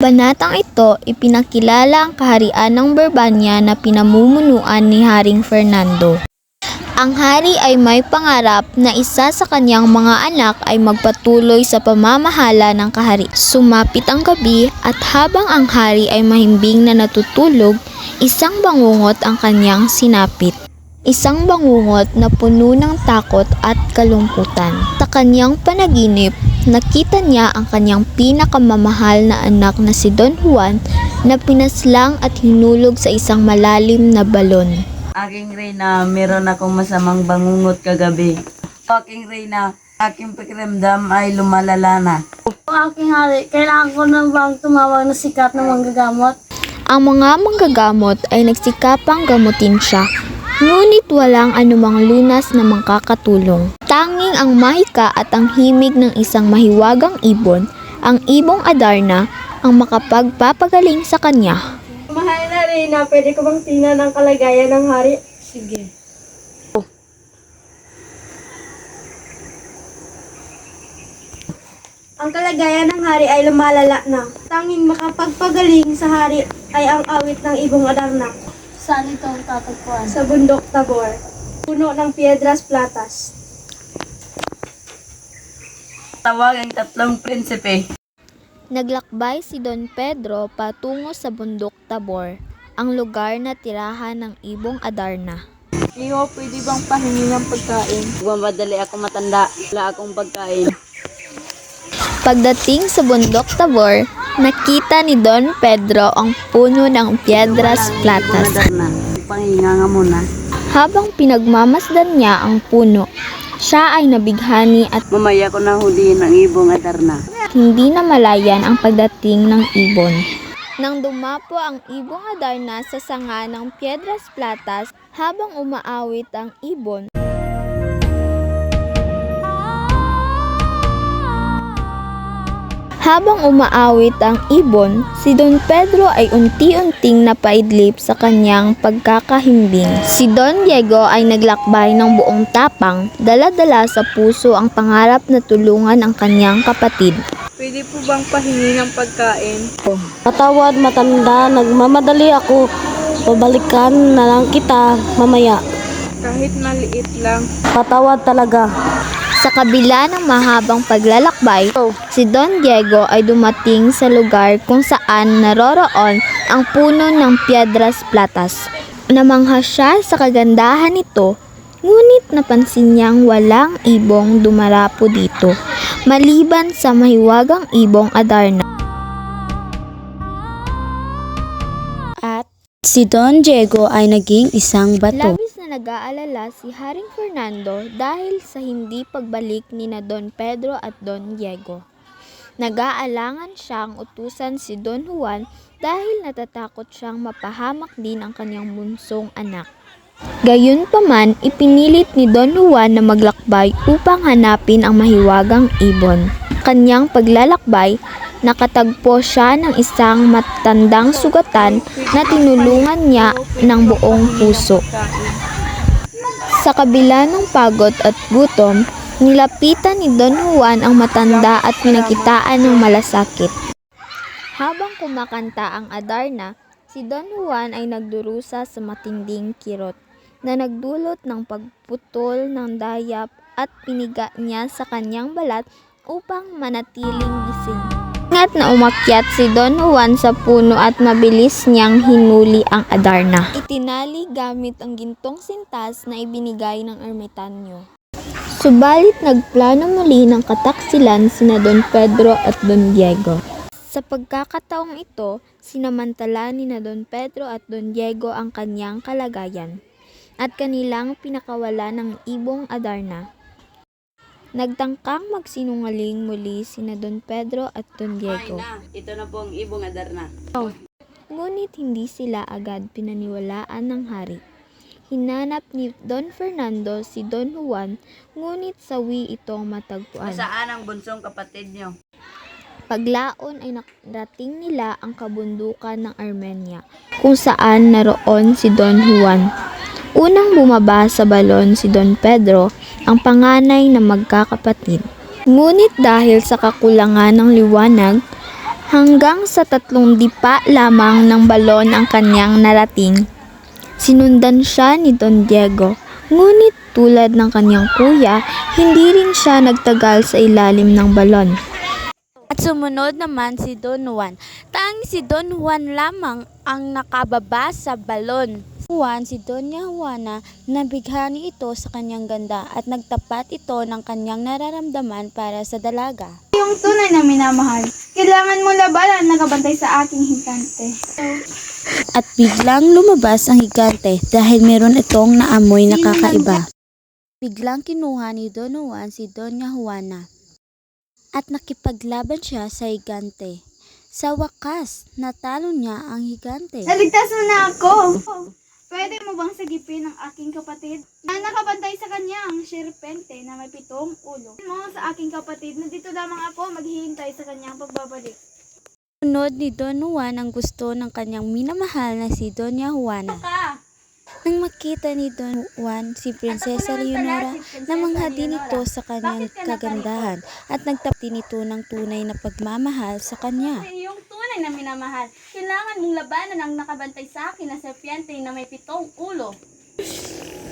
Banatang ito, ipinakilala ang kaharian ng Brabania na pinamumunuan ni Haring Fernando. Ang hari ay may pangarap na isa sa kanyang mga anak ay magpatuloy sa pamamahala ng kahari. Sumapit ang gabi at habang ang hari ay mahimbing na natutulog, isang bangungot ang kanyang sinapit. Isang bangungot na puno ng takot at kalungkutan. Sa kanyang panaginip, nakita niya ang kanyang pinakamamahal na anak na si Don Juan na pinaslang at hinulog sa isang malalim na balon. Aking Reyna, meron akong masamang bangungot kagabi. Aking Reyna, aking pakiramdam ay lumalala na. Aking hari, kailangan ko na bang tumawag na sikat ng manggagamot? Ang mga manggagamot ay nagsikapang gamutin siya, ngunit walang anumang lunas na makakatulong. Tanging ang mahika at ang himig ng isang mahiwagang ibon, ang ibong Adarna, ang makapagpapagaling sa kanya. Mahal na Reyna, pwede ko bang tingnan ang kalagayan ng hari? Sige. Ang kalagayan ng hari ay lumalala na. Tanging makapagpagaling sa hari ay ang awit ng ibong Adarna. Saan ito ang tatagpuan? Sa bundok Tabor, puno ng Piedras Platas. Tawag ang tatlong prinsipe. Naglakbay si Don Pedro patungo sa bundok Tabor, ang lugar na tirahan ng ibong Adarna. Iyo, pwede bang pahingi ng pagkain? Huwag madali ako matanda. Wala akong pagkain. Pagdating sa bundok Tabor, nakita ni Don Pedro ang puno ng Piedras Platas. Pahinga nga muna. Habang pinagmamasdan niya ang puno, siya ay nabighani at Mamaya ko na huliin ang ibong Adarna. hindi na malayan ang pagdating ng ibon. Nang dumapo ang ibong Adarna sa sanga ng Piedras Platas habang umaawit ang ibon, si Don Pedro ay unti-unting napaidlip sa kanyang pagkakahimbing. Si Don Diego ay naglakbay ng buong tapang, dala-dala sa puso ang pangarap na tulungan ang kanyang kapatid. Pwede po bang pahingi ng pagkain? Patawad matanda, nagmamadali ako. Babalikan na lang kita mamaya. Kahit maliit lang. Patawad talaga. Sa kabila ng mahabang paglalakbay, si Don Diego ay dumating sa lugar kung saan naroroon ang puno ng Piedras Platas. Namangha siya sa kagandahan nito, ngunit napansin niyang walang ibong dumarapo dito, maliban sa mahiwagang ibong Adarna. At Si Don Diego ay naging isang bato. labis na nag-aalala si Haring Fernando dahil sa hindi pagbalik ni na Don Pedro at Don Diego. Nag-aalangan siyang utusan si Don Juan dahil natatakot siyang mapahamak din ang kanyang bunsong anak. Gayunpaman, ipinilit ni Don Juan na maglakbay upang hanapin ang mahiwagang ibon. Kanyang paglalakbay, nakatagpo siya ng isang matandang sugatan na tinulungan niya ng buong puso. Sa kabila ng pagod at gutom, nilapitan ni Don Juan ang matanda at pinakitaan ng malasakit. Habang kumakanta ang Adarna, si Don Juan ay nagdurusa sa matinding kirot na nagdulot ng pagputol ng dayap at piniga niya sa kanyang balat upang manatiling gising. Ingat na umakyat si Don Juan sa puno at mabilis niyang hinuli ang Adarna. Itinali gamit ang gintong sintas na ibinigay ng ermitanyo. Subalit nagplano muli ng kataksilan sina Don Pedro at Don Diego. Sa pagkakataong ito, sinamantala ni na Don Pedro at Don Diego ang kanyang kalagayan at kanilang pinakawala ng ibong Adarna. Nagtangkang magsinungaling muli sina Don Pedro at Don Diego. Ito na po ang ibong Adarna. Ngunit hindi sila agad pinaniwalaan ng hari. Hinanap ni Don Fernando si Don Juan, ngunit sawi itong matagpuan. Saan ang bunsong kapatid niyo? Paglaon ay narating nila ang kabundukan ng Armenia, kung saan naroon si Don Juan. Unang bumaba sa balon si Don Pedro, ang panganay na magkakapatid. Ngunit dahil sa kakulangan ng liwanag, Hanggang sa 3 dipa lamang ng balon ang kanyang narating. Sinundan siya ni Don Diego, ngunit tulad ng kanyang kuya, hindi rin siya nagtagal sa ilalim ng balon. At sumunod naman si Don Juan. Tanging si Don Juan lamang ang nakababa sa balon. Si Doña Juana, nabighani ito sa kanyang ganda at nagtapat ito ng kanyang nararamdaman para sa dalaga. Yung tunay na minamahal, kailangan mo labanan nakabantay sa aking hintante. At biglang lumabas ang higante dahil meron itong naamoy na kakaiba. Biglang kinuha ni Don Juan si Doña Juana at nakipaglaban siya sa higante. Sa wakas, natalo niya ang higante. Naligtas mo na ako! Pwede mo bang sagipin ang aking kapatid na nakabantay sa kanya ang serpente na may 7 ulo? Mo sa aking kapatid na dito lamang ako maghihintay sa kanyang pagbabalik. Sunod ni Don Juan ang gusto ng kanyang minamahal na si Doña Juana. Nang makita ni Don Juan si Prinsesa Leonora, namangha din ito sa kanyang kagandahan at nagtapti nito ng tunay na pagmamahal sa kanya. Yung tunay na minamahal, kailangan mong labanan ang nakabantay sa akin na serpiente na may 7 ulo.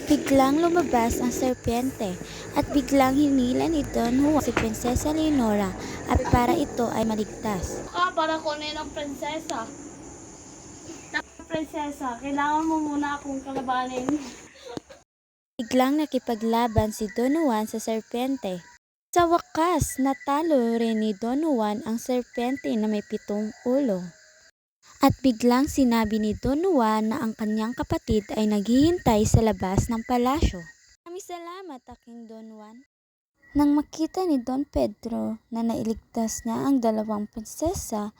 Biglang lumabas ang serpiente at biglang hinila ni Don Juan si Prinsesa Leonora at para ito ay maligtas. Para kunin ang prinsesa. Prinsesa, kailangan mo muna akong kalabanin. Biglang nakipaglaban si Don Juan sa serpiente. Sa wakas, natalo rin ni Don Juan ang serpiente na may 7 ulo. At biglang sinabi ni Don Juan na ang kanyang kapatid ay naghihintay sa labas ng palasyo. Maraming salamat, aking Don Juan. Nang makita ni Don Pedro na nailigtas niya ang 2 prinsesa,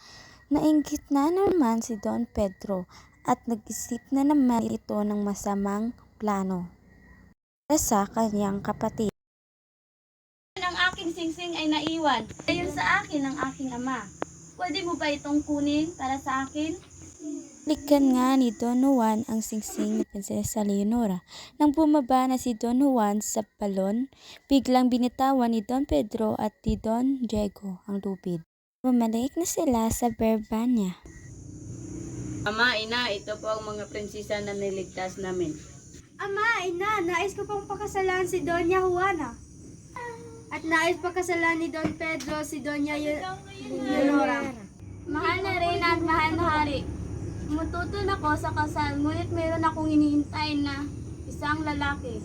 nainggit na naman si Don Pedro at nag-isip na naman ito ng masamang plano para sa kanyang kapatid. Ang aking singsing ay naiwan. Ayon sa akin ng aking ama. Pwede mo ba itong kunin para sa akin? Balikan nga ni Don Juan ang singsing ni Prinsesa Leonora. Nang bumaba na si Don Juan sa balon, biglang binitawan ni Don Pedro at ni Don Diego ang lupid. Bumalik na sila sa Berbania. Ama, ina, ito po ang mga prinsesa na niligtas namin. Ama, ina, nais ko pong pakasalan si Doña Juana. At nais pakasalan ni Don Pedro si Doña Leonora. Mahal na Reyna at mahal na Hari. Matutol ako sa kasal, ngunit meron akong hinihintay na isang lalaki.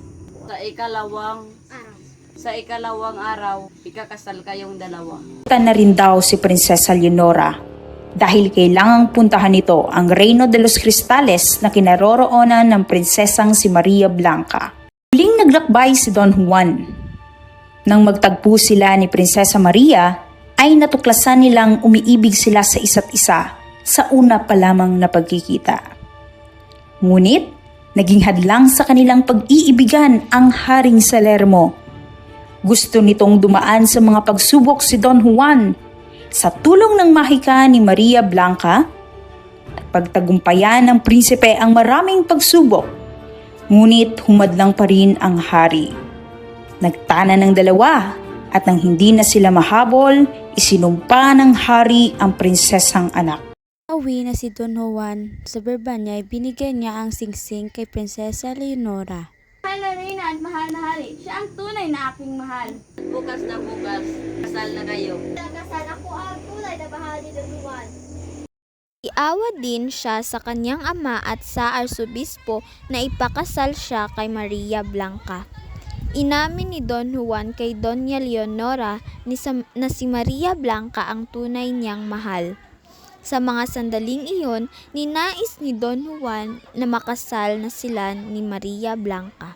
Sa ikalawang araw, ikakasal kayong dalawa. Na rin daw si Prinsesa Leonora dahil kailangang puntahan nito ang Reino de los Cristales na kinaroroonan ng prinsesang si Maria Blanca. Muling naglakbay si Don Juan. Nang magtagpo sila ni Prinsesa Maria, ay natuklasan nilang umiibig sila sa isa't isa sa una pa lamang na pagkikita. Ngunit, naging hadlang sa kanilang pag-iibigan ang Haring Salermo. Gusto nitong dumaan sa mga pagsubok si Don Juan. Sa tulong ng mahika ni Maria Blanca, pagtagumpayan ng prinsipe ang maraming pagsubok. Ngunit humadlang pa rin ang hari. Nagtana ng dalawa at nang hindi na sila mahabol, isinumpa ng hari ang prinsesang anak. Uwi na si Don Juan sa Berbania ay binigay niya ang singsing kay Prinsesa Leonora. Mahal na Reyna at mahal na Hari, siya ang tunay na aking mahal. Bukas na bukas, kasal na kayo. Kasal ako ang tunay na mahal ni Don Juan. Iawad din siya sa kanyang ama at sa arsobispo na ipakasal siya kay Maria Blanca. Inamin ni Don Juan kay Doña Leonora na si Maria Blanca ang tunay niyang mahal. Sa mga sandaling iyon, ninais ni Don Juan na makasal na sila ni Maria Blanca.